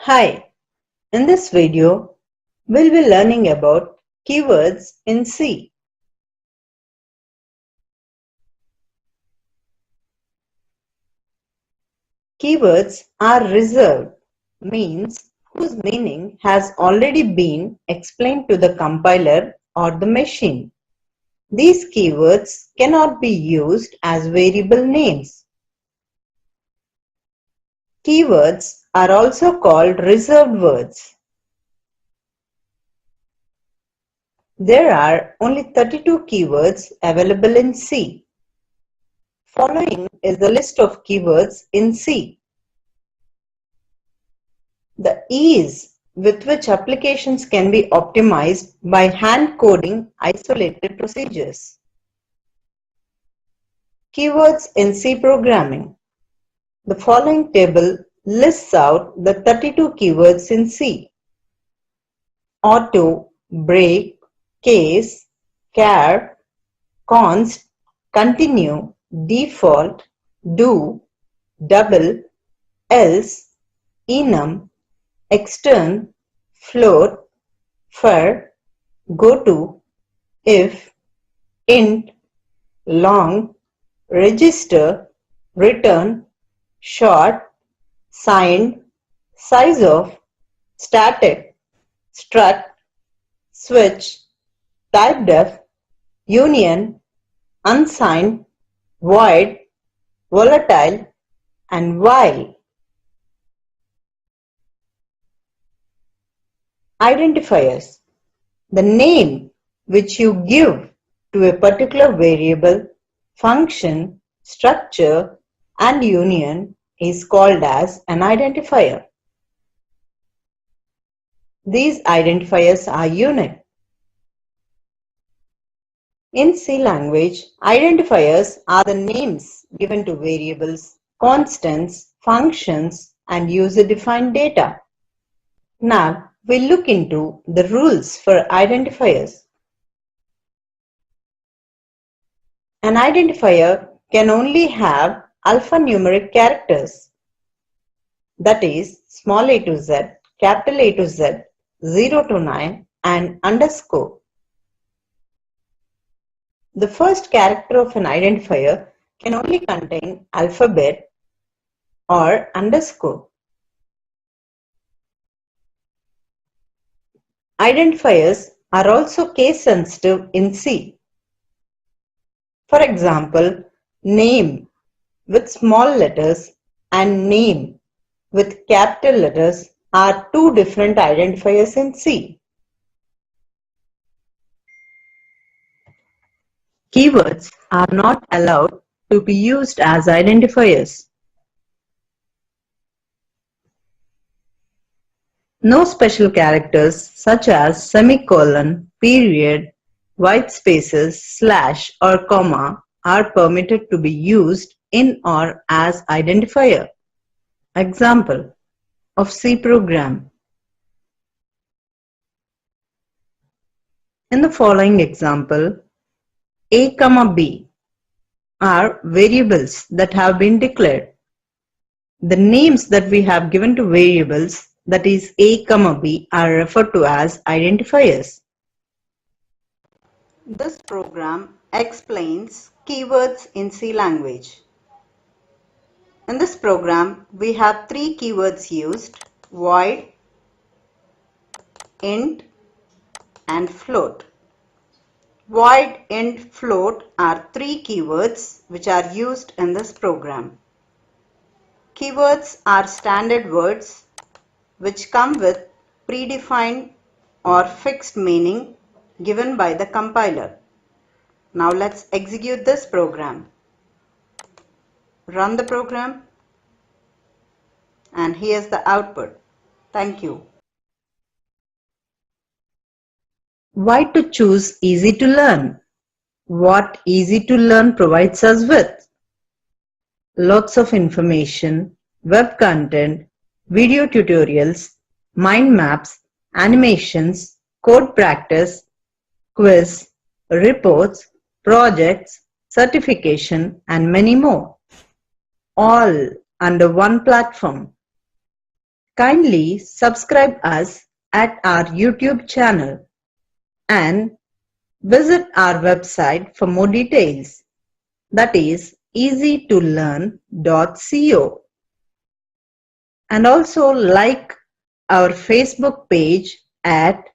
Hi, in this video, we'll be learning about keywords in C. Keywords are reserved, means whose meaning has already been explained to the compiler or the machine. These keywords cannot be used as variable names. Keywords are also called reserved words. There are only 32 keywords available in C. Following is the list of keywords in C. The ease with which applications can be optimized by hand coding isolated procedures. Keywords in C programming. The following table lists out the 32 keywords in C. Auto, break, case, char, const, continue, default, do, double, else, enum, extern, float, for, goto, if, int, long, register, return, short, signed, size of, static, struct, switch, typedef, union, unsigned, void, volatile, and while. Identifiers. The name which you give to a particular variable, function, structure, and union is called as an identifier. These identifiers are unique. In C language, identifiers are the names given to variables, constants, functions, and user-defined data. Now, we'll look into the rules for identifiers. An identifier can only have alphanumeric characters, that is, small a to z, capital A to z, 0 to 9, and underscore. The first character of an identifier can only contain alphabet or underscore. Identifiers are also case sensitive in C. For example, name with small letters and name with capital letters are two different identifiers in C. Keywords are not allowed to be used as identifiers. No special characters such as semicolon, period, white spaces, slash, or comma are permitted to be used in or as identifier. Example of C program. In the following example, A, B are variables that have been declared. The names that we have given to variables, that is A, B, are referred to as identifiers. This program explains keywords in C language. In this program, we have three keywords used: void, int, and float. Void, int, float are three keywords which are used in this program. Keywords are standard words which come with predefined or fixed meaning given by the compiler. Now let's execute this program. Run the program, and here's the output. Thank you. Why to choose easy to learn? What easy to learn provides us with? Lots of information, web content, video tutorials, mind maps, animations, code practice, quiz, reports, projects, certification, and many more. All under one platform. Kindly subscribe us at our YouTube channel and visit our website for more details. That is easytolearn.co. And also like our Facebook page at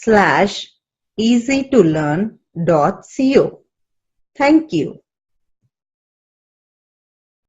/easytolearn.co. Thank you.